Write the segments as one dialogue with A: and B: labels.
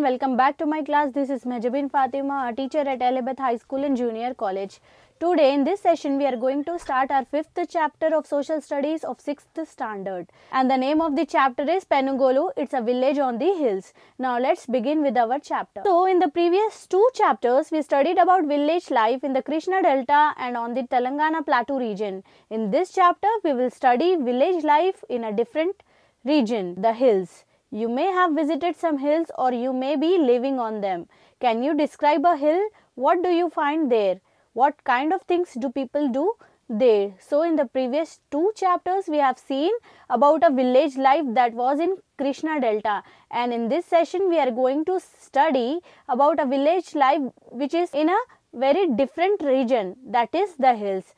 A: welcome back to my class. This is Mehjabin Fatima, a teacher at Elizabeth High School and Junior College. Today in this session we are going to start our 5th chapter of Social Studies of 6th standard. And the name of the chapter is Penugolu. It's a village on the hills. Now let's begin with our chapter. So in the previous 2 chapters we studied about village life in the Krishna Delta and on the Telangana Plateau region. In this chapter we will study village life in a different region, the hills. You may have visited some hills or you may be living on them. Can you describe a hill? What do you find there? What kind of things do people do there? So in the previous 2 chapters we have seen about a village life that was in Krishna Delta, and in this session we are going to study about a village life which is in a very different region, that is the hills.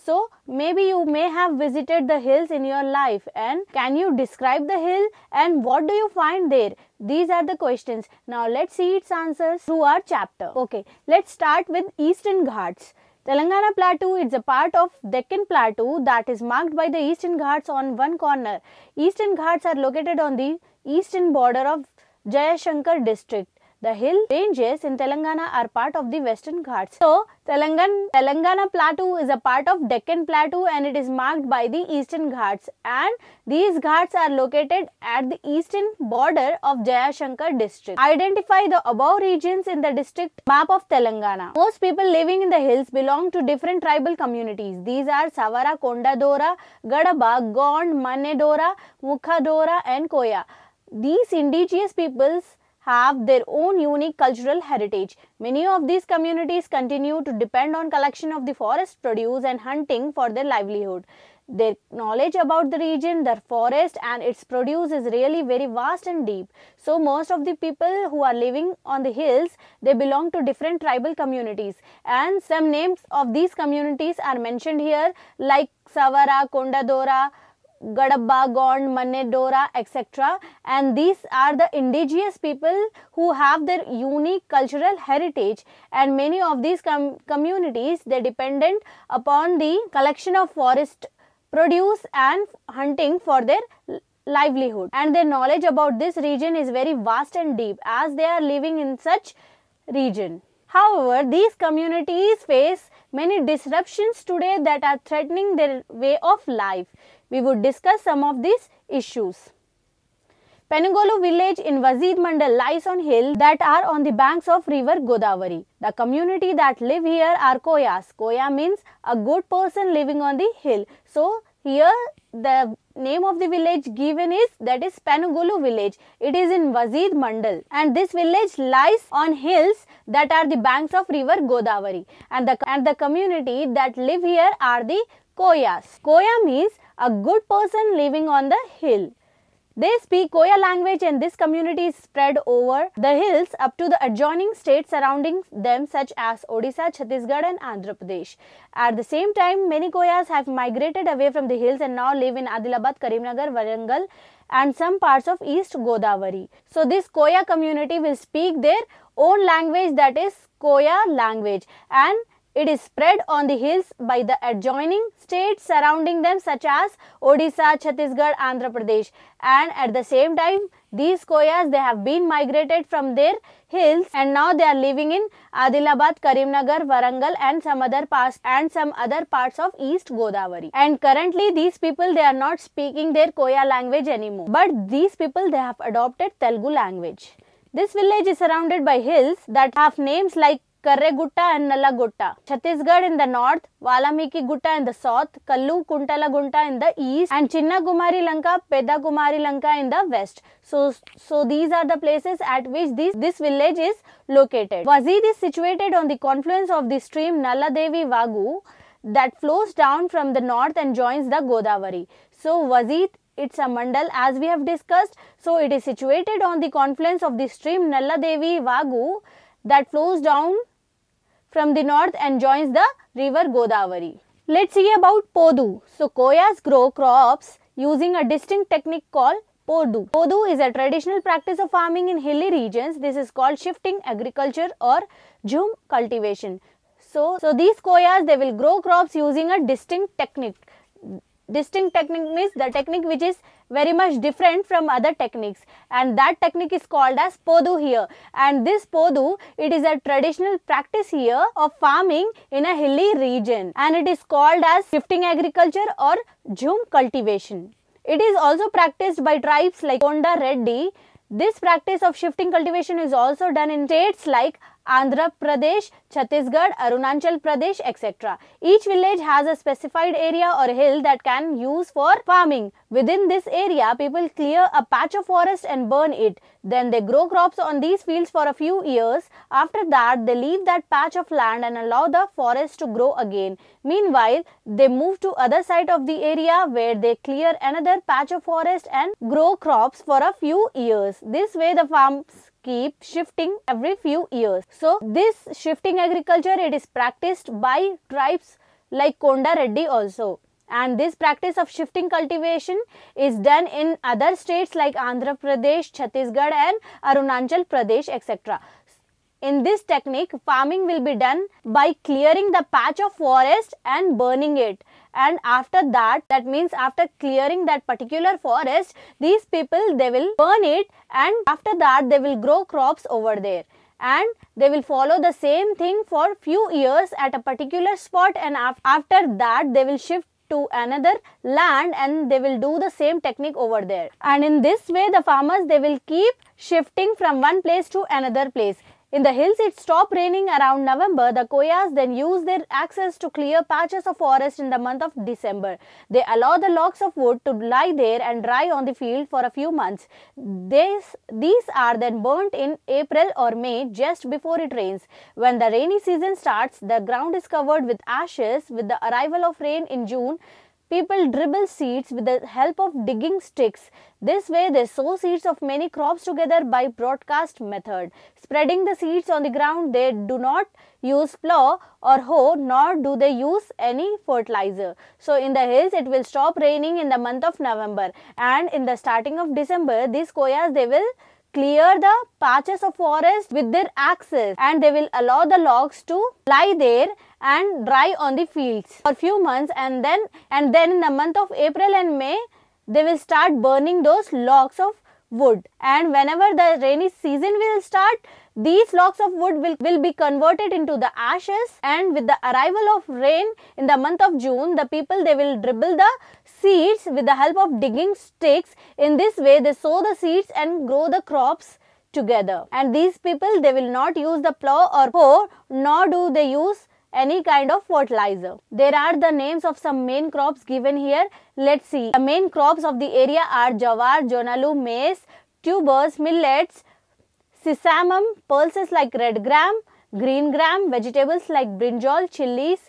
A: So maybe you may have visited the hills in your life, and can you describe the hill and what do you find there? These are the questions. Now let's see its answers through our chapter. Okay, let's start with Eastern Ghats. Telangana Plateau is a part of Deccan Plateau that is marked by the Eastern Ghats on one corner. Eastern Ghats are located on the eastern border of Jayashankar district. The hill ranges in Telangana are part of the Western Ghats. So, Telangana Plateau is a part of Deccan Plateau and it is marked by the Eastern Ghats, and these Ghats are located at the eastern border of Jayashankar district. Identify the above regions in the district map of Telangana. Most people living in the hills belong to different tribal communities. These are Savara, Kondadora, Gadaba, Gond, Manedora, Mukhadora and Koya. These indigenous peoples have their own unique cultural heritage. Many of these communities continue to depend on collection of the forest produce and hunting for their livelihood. Their knowledge about the region, the forest and its produce is really very vast and deep. So most of the people who are living on the hills, they belong to different tribal communities, and some names of these communities are mentioned here like Savara, Kondadora, Gadabba, Gond, Manedora, etc. And these are the indigenous people who have their unique cultural heritage, and many of these communities, they dependent upon the collection of forest produce and hunting for their livelihood, and their knowledge about this region is very vast and deep as they are living in such region. However, these communities face many disruptions today that are threatening their way of life. We would discuss some of these issues. Penugolu village in Vazid Mandal lies on hills that are on the banks of river Godavari. The community that live here are Koyas. Koya means a good person living on the hill. So here the name of the village given is, that is Penugolu village. It is in Vazid Mandal, and this village lies on hills that are the banks of river Godavari, and the community that live here are the Koyas. Koya means a good person living on the hill. They speak Koya language, and this community is spread over the hills up to the adjoining states surrounding them such as Odisha, Chhattisgarh and Andhra Pradesh. At the same time, many Koyas have migrated away from the hills and now live in Adilabad, Karimnagar, Warangal and some parts of East Godavari. So this Koya community will speak their own language, that is Koya language, and it is spread on the hills by the adjoining states surrounding them such as Odisha, Chhattisgarh, Andhra Pradesh, and at the same time these Koyas, they have been migrated from their hills and now they are living in Adilabad, Karimnagar, Warangal and some other parts of East Godavari. And currently these people, they are not speaking their Koya language anymore, but these people, they have adopted Telugu language. This village is surrounded by hills that have names like Karregutta and Nallagutta. Chhattisgarh in the north, Valamiki Gutta in the south, Kallu Kuntala Gunta in the east, and Chinna Kumari Lanka, Pedda Kumari Lanka in the west. So these are the places at which this village is located. Vazid is situated on the confluence of the stream Nalladevi Vagu that flows down from the north and joins the Godavari. So Vazid, it's a mandal as we have discussed. So it is situated on the confluence of the stream Nalladevi Vagu that flows down from the north and joins the river Godavari. Let's see about Podu. So Koyas grow crops using a distinct technique called Podu. Podu is a traditional practice of farming in hilly regions. This is called shifting agriculture or jhum cultivation. So these Koyas, they will grow crops using a distinct technique. distinct technique means the technique which is very much different from other techniques, and that technique is called as Podu here. And this Podu, it is a traditional practice here of farming in a hilly region, and it is called as shifting agriculture or Jhum cultivation. It is also practiced by tribes like Konda Reddy. This practice of shifting cultivation is also done in states like Andhra Pradesh, Chhattisgarh, Arunachal Pradesh, etc. Each village has a specified area or hill that can use for farming. Within this area, people clear a patch of forest and burn it. Then they grow crops on these fields for a few years. After that, they leave that patch of land and allow the forest to grow again. Meanwhile, they move to other side of the area where they clear another patch of forest and grow crops for a few years. This way, the farms keep shifting every few years. So this shifting agriculture, it is practiced by tribes like Konda Reddy also. And this practice of shifting cultivation is done in other states like Andhra Pradesh, Chhattisgarh and Arunachal Pradesh, etc. In this technique, farming will be done by clearing the patch of forest and burning it. And after that means after clearing that particular forest, these people, they will burn it, and after that they will grow crops over there. And they will follow the same thing for few years at a particular spot, and after that they will shift to another land and they will do the same technique over there. And in this way, the farmers, they will keep shifting from one place to another place. In the hills, it stopped raining around November. The Koyas then use their axes to clear patches of forest in the month of December. They allow the logs of wood to lie there and dry on the field for a few months. These are then burnt in April or May, just before it rains. When the rainy season starts, the ground is covered with ashes. With the arrival of rain in June, people dribble seeds with the help of digging sticks. This way, they sow seeds of many crops together by broadcast method. Spreading the seeds on the ground, they do not use plow or hoe, nor do they use any fertilizer. So, in the hills, it will stop raining in the month of November, and in the starting of December, these Koyas, they will clear the patches of forest with their axes, and they will allow the logs to lie there and dry on the fields for few months, and then in the month of April and May, they will start burning those logs of wood. And whenever the rainy season will start, these logs of wood will be converted into the ashes, and with the arrival of rain in the month of June, the people, they will dribble the seeds with the help of digging sticks. In this way, they sow the seeds and grow the crops together. And these people, they will not use the plow or hoe, nor do they use any kind of fertilizer. There are the names of some main crops given here. Let's see. The main crops of the area are jawar, jonalu, maize, tubers, millets, sesamum, pulses like red gram, green gram, vegetables like brinjal, chilies.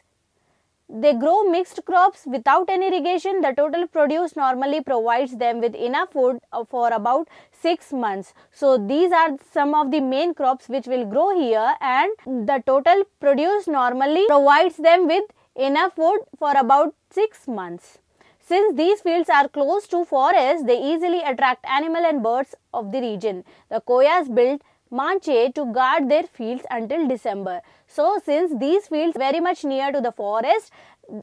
A: They grow mixed crops without any irrigation. The total produce normally provides them with enough food for about 6 months. So, these are some of the main crops which will grow here, and the total produce normally provides them with enough food for about 6 months. Since these fields are close to forests, they easily attract animal and birds of the region. The Koyas built manche to guard their fields until December. So, since these fields very much near to the forest,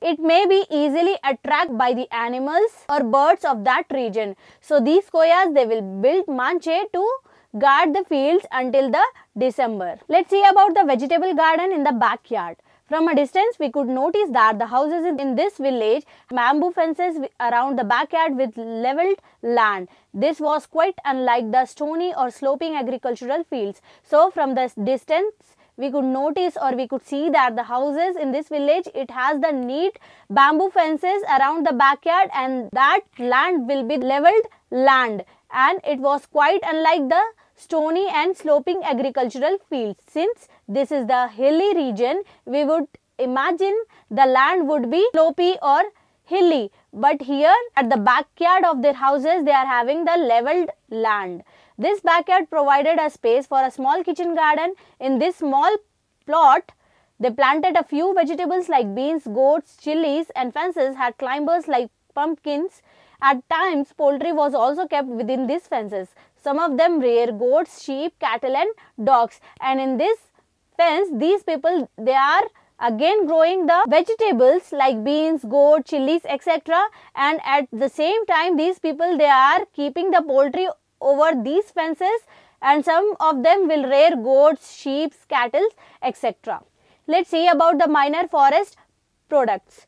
A: it may be easily attracted by the animals or birds of that region. So, these Koyas, they will build manche to guard the fields until the December. Let's see about the vegetable garden in the backyard. From a distance, we could notice that the houses in this village bamboo fences around the backyard with leveled land. This was quite unlike the stony or sloping agricultural fields. So, from the distance, we could notice or we could see that the houses in this village, it has the neat bamboo fences around the backyard, and that land will be leveled land, and it was quite unlike the stony and sloping agricultural fields. Since this is the hilly region, we would imagine the land would be slopy or hilly, but here at the backyard of their houses, they are having the leveled land. This backyard provided a space for a small kitchen garden. In this small plot, they planted a few vegetables like beans, goats, chilies, and fences had climbers like pumpkins. At times, poultry was also kept within these fences. Some of them rear goats, sheep, cattle, and dogs. And in this fence, these people, they are again growing the vegetables like beans, goat, chilies, etc. And at the same time these people, they are keeping the poultry over these fences, and some of them will rear goats, sheep, cattle, etc. Let's see about the minor forest products.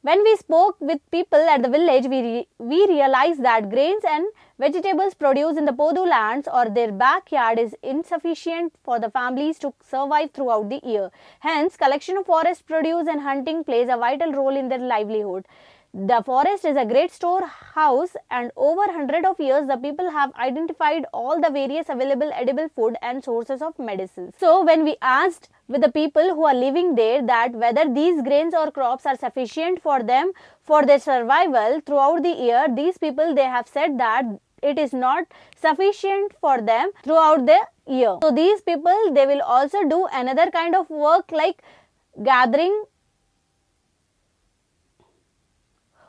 A: When we spoke with people at the village, we realized that grains and vegetables produced in the Podu lands or their backyard is insufficient for the families to survive throughout the year. Hence, collection of forest produce and hunting plays a vital role in their livelihood. The forest is a great storehouse, and over 100 of years the people have identified all the various available edible food and sources of medicine. So when we asked with the people who are living there that whether these grains or crops are sufficient for them for their survival throughout the year, these people, they have said that it is not sufficient for them throughout the year. So these people, they will also do another kind of work like gathering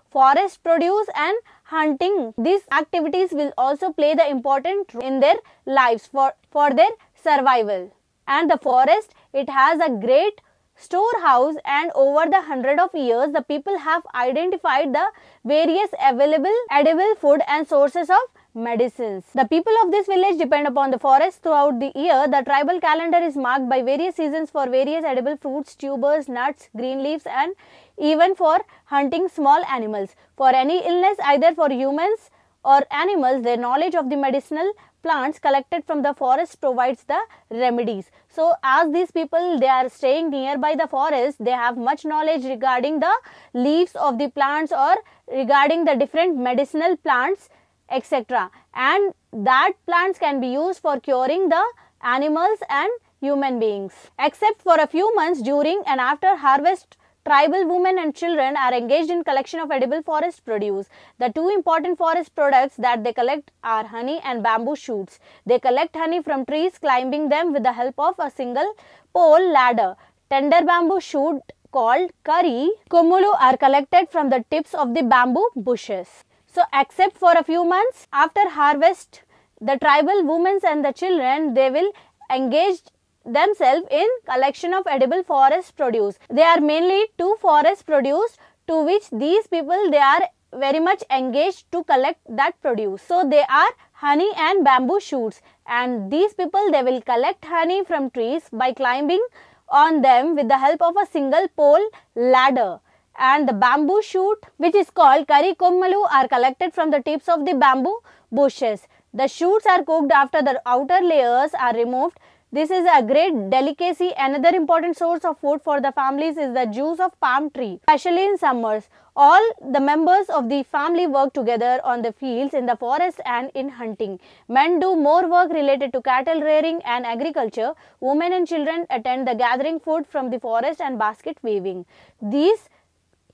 A: forest produce and hunting. These activities will also play the important role in their lives for their survival. And the forest, it has a great storehouse, and over the 100 of years the people have identified the various available edible food and sources of medicines. The people of this village depend upon the forest throughout the year. The tribal calendar is marked by various seasons for various edible fruits, tubers, nuts, green leaves, and even for hunting small animals. For any illness, either for humans or animals, their knowledge of the medicinal plants collected from the forest provides the remedies. So as these people, they are staying nearby the forest, they have much knowledge regarding the leaves of the plants or regarding the different medicinal plants, etc. And that plants can be used for curing the animals and human beings. Except for a few months during and after harvest, tribal women and children are engaged in collection of edible forest produce. The two important forest products that they collect are honey and bamboo shoots. They collect honey from trees, climbing them with the help of a single pole ladder. Tender bamboo shoot called kari kummulu are collected from the tips of the bamboo bushes. So except for a few months after harvest, the tribal women and the children, they will engage themselves in collection of edible forest produce. There are mainly two forest produce to which these people, they are very much engaged to collect that produce. So they are honey and bamboo shoots, and these people, they will collect honey from trees by climbing on them with the help of a single pole ladder. And the bamboo shoot, which is called kari kummulu, are collected from the tips of the bamboo bushes. The shoots are cooked after the outer layers are removed. This is a great delicacy. Another important source of food for the families is the juice of palm tree, especially in summers. All the members of the family work together on the fields, in the forest and in hunting. Men do more work related to cattle rearing and agriculture. Women and children attend the gathering food from the forest and basket weaving. These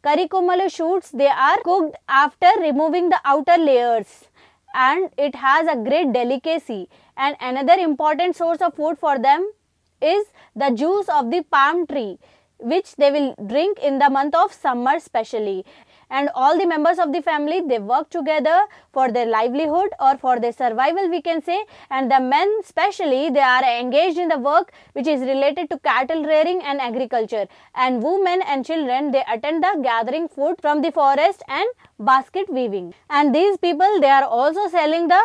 A: kari kummulu shoots, they are cooked after removing the outer layers, and it has a great delicacy. And another important source of food for them is the juice of the palm tree, which they will drink in the month of summer specially. And all the members of the family, they work together for their livelihood or for their survival, we can say. And the men especially, they are engaged in the work which is related to cattle rearing and agriculture. And women and children, they attend the gathering food from the forest and basket weaving. And these people, they are also selling the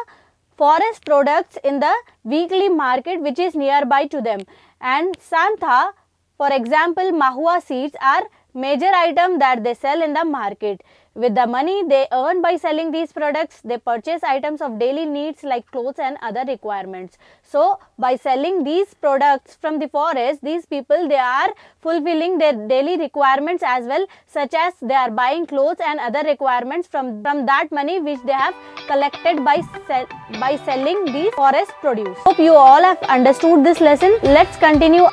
A: forest products in the weekly market which is nearby to them. And Santha, for example, mahua seeds are major item that they sell in the market. With the money they earn by selling these products, they purchase items of daily needs like clothes and other requirements. So by selling these products from the forest, these people, they are fulfilling their daily requirements as well, such as they are buying clothes and other requirements from that money which they have collected by selling these forest produce. Hope you all have understood this lesson. Let's continue